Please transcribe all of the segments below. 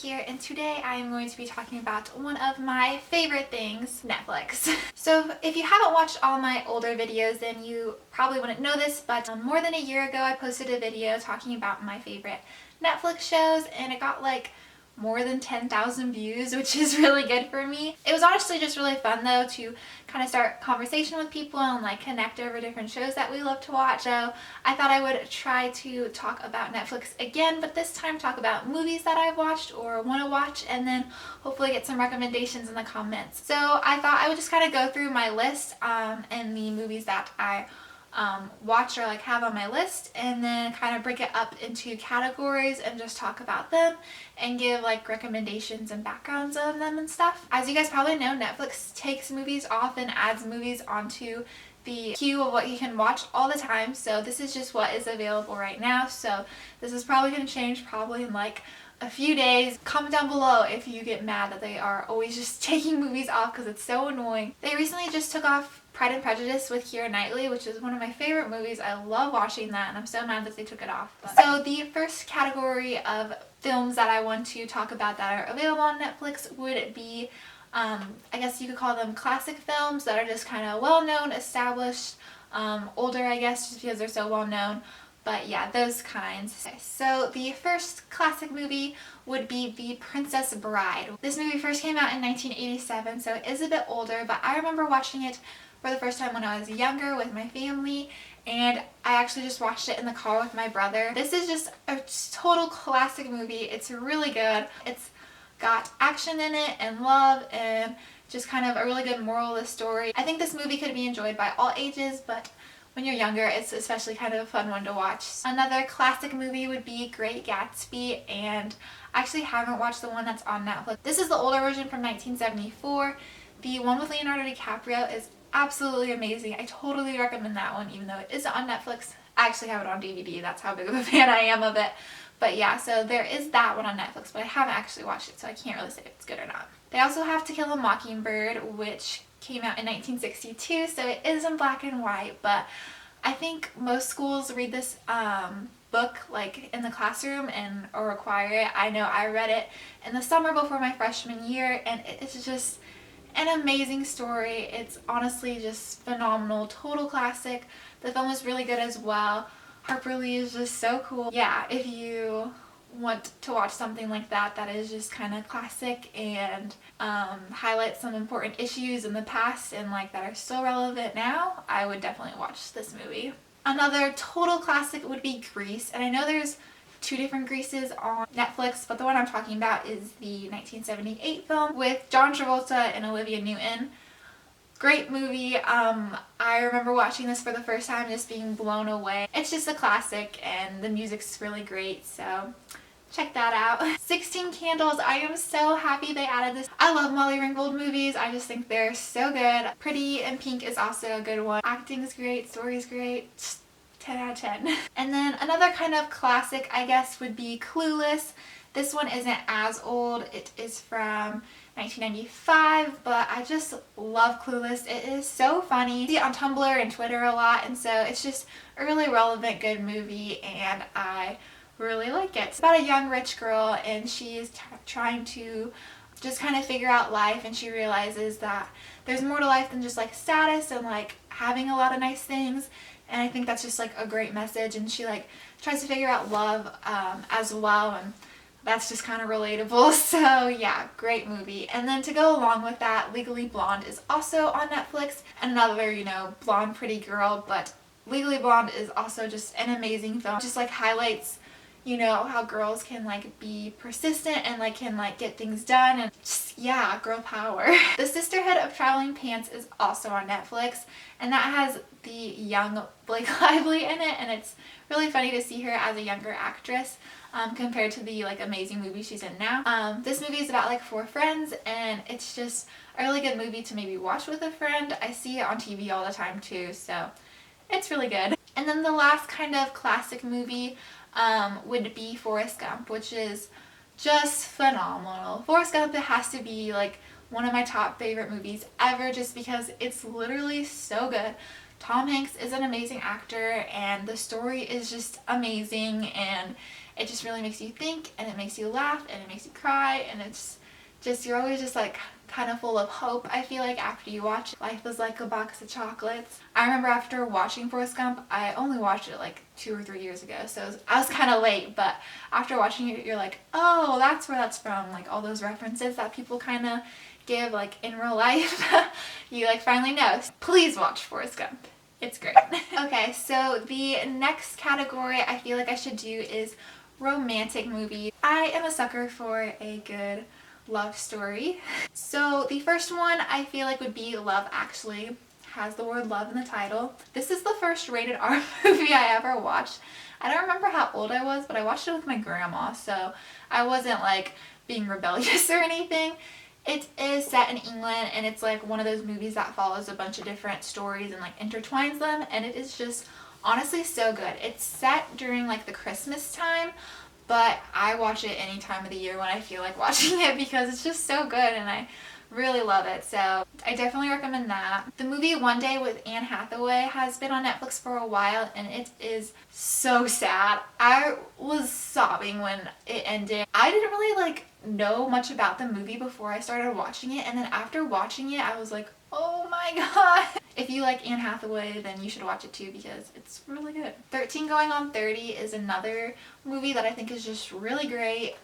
here, and today I am going to be talking about one of my favorite things, Netflix. So if you haven't watched all my older videos, then you probably wouldn't know this, but more than a year ago I posted a video talking about my favorite Netflix shows, and it got like more than 10,000 views, which is really good for me. It was honestly just really fun though to kind of start conversation with people and like connect over different shows that we love to watch. So I thought I would try to talk about Netflix again, but this time talk about movies that I've watched or want to watch, and then hopefully get some recommendations in the comments. So I thought I would just kind of go through my list and the movies that I watch or like have on my list, and then kind of break it up into categories and just talk about them and give like recommendations and backgrounds on them and stuff. As you guys probably know, Netflix takes movies off and adds movies onto the queue of what you can watch all the time. So this is just what is available right now. So this is probably going to change probably in like a few days. Comment down below if you get mad that they are always just taking movies off because it's so annoying. They recently just took off Pride and Prejudice with Keira Knightley, which is one of my favorite movies. I love watching that, and I'm so mad that they took it off. So the first category of films that I want to talk about that are available on Netflix would be, I guess you could call them classic films that are just kind of well-known, established, older I guess, just because they're so well-known. But yeah, those kinds. Okay, so the first classic movie would be The Princess Bride. This movie first came out in 1987, so it is a bit older, but I remember watching it for the first time when I was younger with my family, and I actually just watched it in the car with my brother. This is just a total classic movie. It's really good. It's got action in it and love and just kind of a really good moral of the story. I think this movie could be enjoyed by all ages, but when you're younger, it's especially kind of a fun one to watch. Another classic movie would be Great Gatsby, and I actually haven't watched the one that's on Netflix. This is the older version from 1974. The one with Leonardo DiCaprio is absolutely amazing. I totally recommend that one, even though it is on Netflix. I actually have it on DVD. That's how big of a fan I am of it. But yeah, so there is that one on Netflix, but I haven't actually watched it, so I can't really say if it's good or not. They also have To Kill a Mockingbird, which came out in 1962, so it is in black and white, but I think most schools read this book like in the classroom and or require it. I know I read it in the summer before my freshman year, and it's just an amazing story. It's honestly just phenomenal, total classic. The film is really good as well. Harper Lee is just so cool. Yeah, if you want to watch something like that that is just kind of classic and highlights some important issues in the past and like that are still relevant now, I would definitely watch this movie. Another total classic would be Grease, and I know there's two different Greases on Netflix, but the one I'm talking about is the 1978 film with John Travolta and Olivia Newton. Great movie. I remember watching this for the first time just being blown away. It's just a classic and the music's really great, so check that out. 16 Candles, I am so happy they added this. I love Molly Ringwald movies. I just think they're so good. Pretty in Pink is also a good one. Acting's great, story's great. Just 10 out of 10. And then another kind of classic, I guess, would be Clueless. This one isn't as old. It is from 1995, but I just love Clueless. It is so funny. I see it on Tumblr and Twitter a lot, and so it's just a really relevant, good movie, and I really like it. It's about a young rich girl, and she's trying to just kind of figure out life, and she realizes that there's more to life than just like status and like having a lot of nice things. And I think that's just like a great message, and she like tries to figure out love as well, and that's just kind of relatable. So yeah, great movie. And then to go along with that, Legally Blonde is also on Netflix. Another, you know, blonde pretty girl, but Legally Blonde is also just an amazing film. Just like highlights, you know, how girls can like be persistent and like can like get things done, and just, yeah, girl power. The Sisterhood of Traveling Pants is also on Netflix, and that has the young Blake Lively in it, and it's really funny to see her as a younger actress compared to the like amazing movie she's in now. This movie is about like 4 friends, and it's just a really good movie to maybe watch with a friend. I see it on TV all the time too, so it's really good. And then the last kind of classic movie would be Forrest Gump, which is just phenomenal. Forrest Gump, it has to be like one of my top favorite movies ever, just because it's literally so good. Tom Hanks is an amazing actor, and the story is just amazing, and It just really makes you think, and it makes you laugh, and it makes you cry, and it's just, you're always just like kind of full of hope, I feel like, after you watch it. Life is like a box of chocolates. I remember after watching Forrest Gump, I only watched it like 2 or 3 years ago, so I was kind of late, but after watching it, you're like, oh, that's where that's from. Like all those references that people kind of give like in real life, you like finally know. Please watch Forrest Gump. It's great. Okay, so the next category I feel like I should do is romantic movies. I am a sucker for a good love story. So the first one I feel like would be Love Actually. Has the word love in the title. This is the first rated R movie I ever watched. I don't remember how old I was, but I watched it with my grandma, so I wasn't like being rebellious or anything. It is set in England, and it's like one of those movies that follows a bunch of different stories and like intertwines them, and it is just honestly so good. It's set during like the Christmas time, but I watch it any time of the year when I feel like watching it because it's just so good and I really love it. So I definitely recommend that. The movie One Day with Anne Hathaway has been on Netflix for a while, and it is so sad. I was sobbing when it ended. I didn't really like know much about the movie before I started watching it, and then after watching it I was like, oh my god. If you like Anne Hathaway, then you should watch it too because it's really good. 13 Going on 30 is another movie that I think is just really great.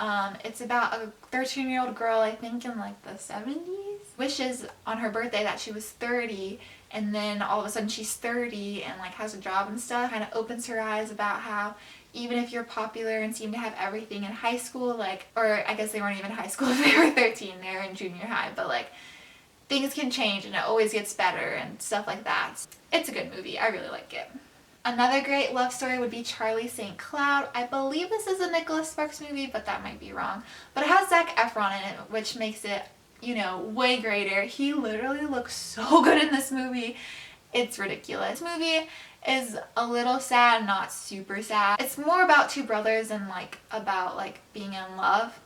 It's about a 13-year-old girl, I think in like the 70s, wishes on her birthday that she was 30, and then all of a sudden she's 30 and like has a job and stuff. Kind of opens her eyes about how even if you're popular and seem to have everything in high school, like, or I guess they weren't even in high school if they were 13, they were in junior high, but like things can change and it always gets better and stuff like that. It's a good movie. I really like it. Another great love story would be Charlie St. Cloud. I believe this is a Nicholas Sparks movie, but that might be wrong. But it has Zac Efron in it, which makes it, you know, way greater. He literally looks so good in this movie. It's ridiculous. This movie is a little sad, not super sad. It's more about two brothers and like about like being in love,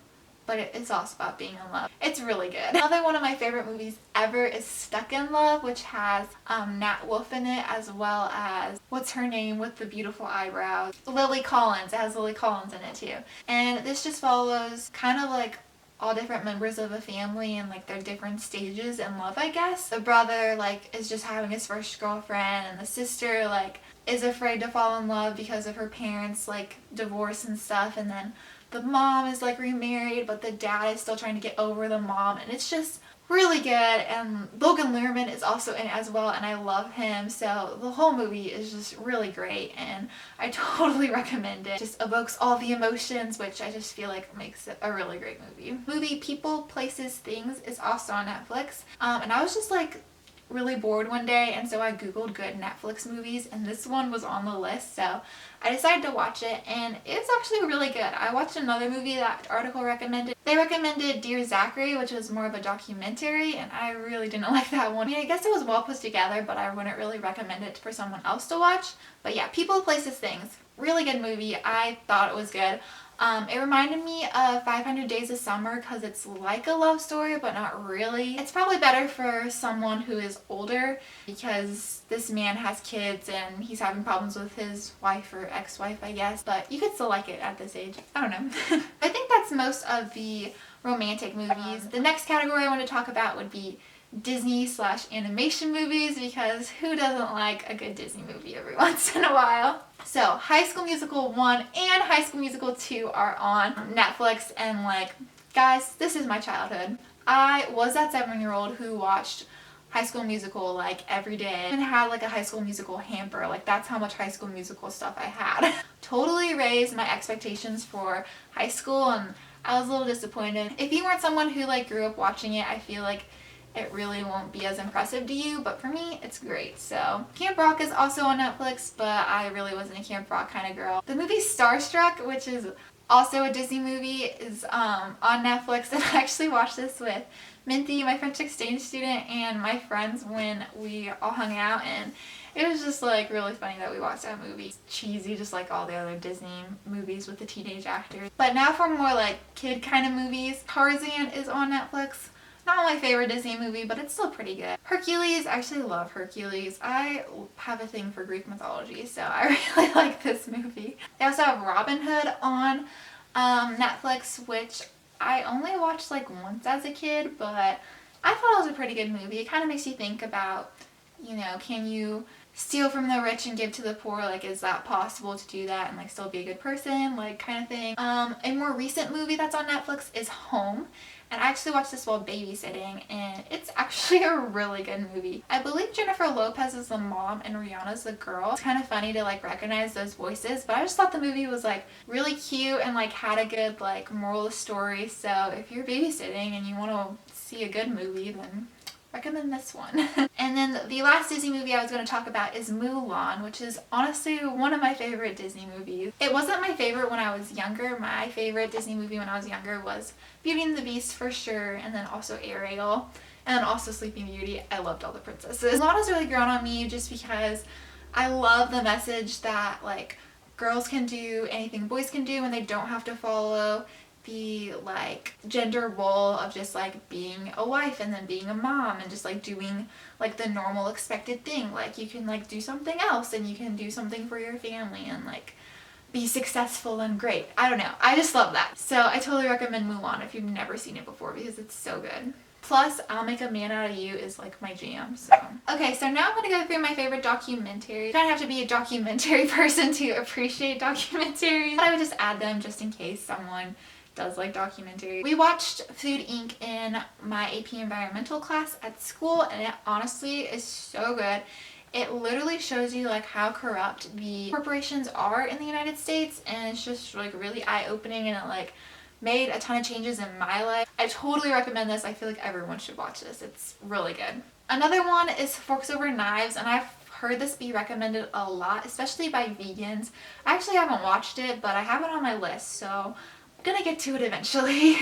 but it's also about being in love. It's really good. Another one of my favorite movies ever is Stuck in Love, which has Nat Wolff in it, as well as, what's her name with the beautiful eyebrows? Lily Collins. It has Lily Collins in it too. And this just follows kind of like all different members of a family and like their different stages in love, I guess. The brother like is just having his first girlfriend, and the sister like is afraid to fall in love because of her parents like divorce and stuff, and then the mom is like remarried, but the dad is still trying to get over the mom, and it's just really good. And Logan Lerman is also in it as well, and I love him. So the whole movie is just really great, and I totally recommend it. Just evokes all the emotions, which I just feel like makes it a really great movie. Movie People, Places, Things is also on Netflix, and I was just like really bored one day, and so I googled good Netflix movies, and this one was on the list, so I decided to watch it, and it's actually really good. I watched another movie that article recommended. They recommended Dear Zachary, which was more of a documentary, and I really didn't like that one. I mean, I guess it was well put together, but I wouldn't really recommend it for someone else to watch. But yeah, People, Places, Things. Really good movie. I thought it was good. It reminded me of 500 Days of Summer because it's like a love story, but not really. It's probably better for someone who is older because this man has kids and he's having problems with his wife or ex-wife, I guess, but you could still like it at this age. I don't know. I think that's most of the romantic movies. The next category I want to talk about would be Disney/animation movies, because who doesn't like a good Disney movie every once in a while? So High School Musical 1 and High School Musical 2 are on Netflix, and like, guys, this is my childhood. I was that 7-year-old who watched High School Musical like every day and had like a High School Musical hamper. Like, that's how much High School Musical stuff I had. Totally raised my expectations for high school, and I was a little disappointed. If you weren't someone who like grew up watching it, I feel like it really won't be as impressive to you, but for me, it's great. So Camp Rock is also on Netflix, but I really wasn't a Camp Rock kind of girl. The movie Starstruck, which is also a Disney movie, is on Netflix, and I actually watched this with Minty, my French exchange student, and my friends when we all hung out, and it was just like really funny that we watched that movie. It's cheesy, just like all the other Disney movies with the teenage actors. But now for more like kid kind of movies, Tarzan is on Netflix. Not my favorite Disney movie, but it's still pretty good. Hercules, I actually love Hercules. I have a thing for Greek mythology, so I really like this movie. They also have Robin Hood on Netflix, which I only watched like once as a kid, but I thought it was a pretty good movie. It kind of makes you think about, you know, can you steal from the rich and give to the poor? Like, is that possible to do that and like still be a good person? Like, kind of thing. A more recent movie that's on Netflix is Home. And I actually watched this while babysitting, and it's actually a really good movie. I believe Jennifer Lopez is the mom and Rihanna's the girl. It's kind of funny to like recognize those voices, but I just thought the movie was like really cute and like had a good like moral story. So if you're babysitting and you want to see a good movie, then recommend this one. And then the last Disney movie I was going to talk about is Mulan, which is honestly one of my favorite Disney movies. It wasn't my favorite when I was younger. My favorite Disney movie when I was younger was Beauty and the Beast for sure, and then also Ariel, and then also Sleeping Beauty. I loved all the princesses. Mulan has really grown on me just because I love the message that like girls can do anything boys can do and they don't have to follow the like gender role of just like being a wife and then being a mom and just like doing like the normal expected thing. Like you can like do something else and you can do something for your family and like be successful and great. I don't know. I just love that. So I totally recommend Mulan if you've never seen it before because it's so good. Plus, I'll Make a Man Out of You is like my jam, so. Okay, so now I'm going to go through my favorite documentaries. You don't have to be a documentary person to appreciate documentaries, but I would just add them just in case someone does like documentaries. We watched Food Inc. in my AP Environmental class at school, and it honestly is so good. It literally shows you like how corrupt the corporations are in the United States, and it's just like really eye-opening, and it like made a ton of changes in my life. I totally recommend this. I feel like everyone should watch this. It's really good. Another one is Forks Over Knives, and I've heard this be recommended a lot, especially by vegans. I actually haven't watched it, but I have it on my list, so I'm gonna get to it eventually.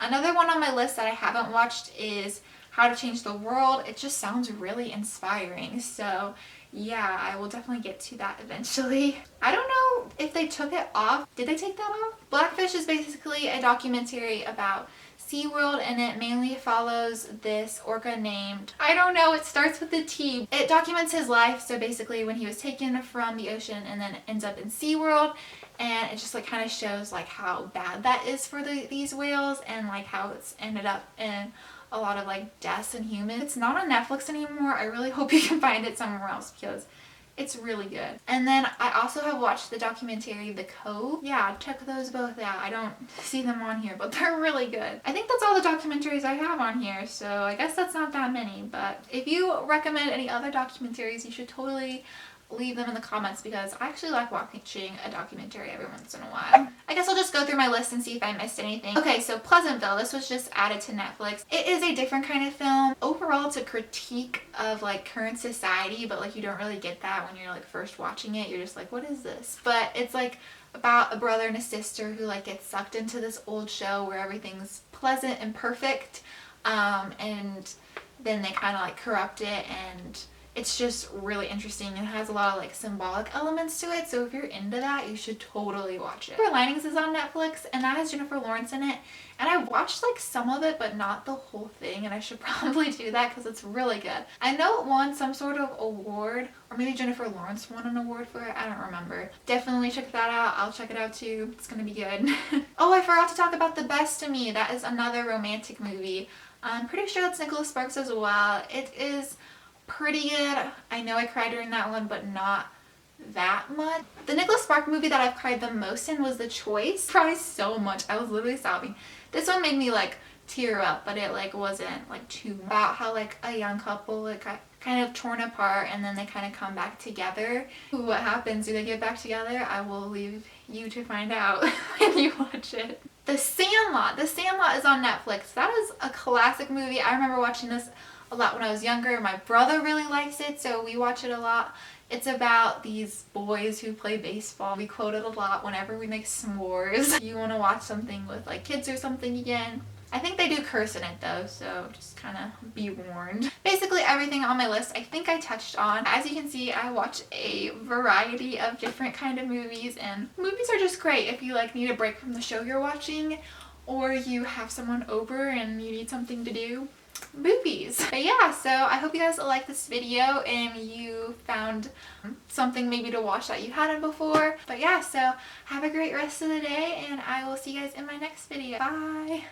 Another one on my list that I haven't watched is How to Change the World. It just sounds really inspiring, so yeah, I will definitely get to that eventually. I don't know if they took it off. Did they take that off? Blackfish is basically a documentary about SeaWorld, and it mainly follows this orca named, I don't know, it starts with a T. It documents his life, so basically when he was taken from the ocean and then ends up in SeaWorld, and it just like kind of shows like how bad that is for these whales and like how it's ended up in a lot of like deaths and humans. It's not on Netflix anymore. I really hope you can find it somewhere else because it's really good. And then I also have watched the documentary The Cove. Yeah, check those both out. I don't see them on here, but they're really good. I think that's all the documentaries I have on here, so I guess that's not that many, but if you recommend any other documentaries, you should totally leave them in the comments because I actually like watching a documentary every once in a while. I guess I'll just go through my list and see if I missed anything. Okay, so Pleasantville, this was just added to Netflix. It is a different kind of film. Overall, it's a critique of like current society, but like you don't really get that when you're like first watching it. You're just like, what is this? But it's like about a brother and a sister who like get sucked into this old show where everything's pleasant and perfect, and then they kind of like corrupt it, and it's just really interesting and has a lot of like symbolic elements to it, so if you're into that, you should totally watch it. Silver Linings is on Netflix, and that has Jennifer Lawrence in it, and I watched like some of it but not the whole thing, and I should probably do that because it's really good. I know it won some sort of award, or maybe Jennifer Lawrence won an award for it, I don't remember. Definitely check that out. I'll check it out too. It's gonna be good. Oh, I forgot to talk about The Best of Me. That is another romantic movie. I'm pretty sure that's Nicholas Sparks as well. It is pretty good. I know I cried during that one, but not that much. The Nicholas Sparks movie that I've cried the most in was The Choice. I cried so much. I was literally sobbing. This one made me like tear up, but it like wasn't like too much. About how like a young couple like got kind of torn apart and then they kind of come back together. What happens? Do they get back together? I will leave you to find out when you watch it. The Sandlot. The Sandlot is on Netflix. That is a classic movie. I remember watching this a lot when I was younger. My brother really likes it, so we watch it a lot. It's about these boys who play baseball. We quote it a lot whenever we make s'mores. If you want to watch something with like kids or something again. I think they do curse in it though, so just kind of be warned. Basically everything on my list I think I touched on. As you can see, I watch a variety of different kind of movies, and movies are just great if you like need a break from the show you're watching, or you have someone over and you need something to do. movies. But yeah, so I hope you guys liked this video and you found something maybe to watch that you hadn't before. But yeah, so have a great rest of the day and I will see you guys in my next video. Bye!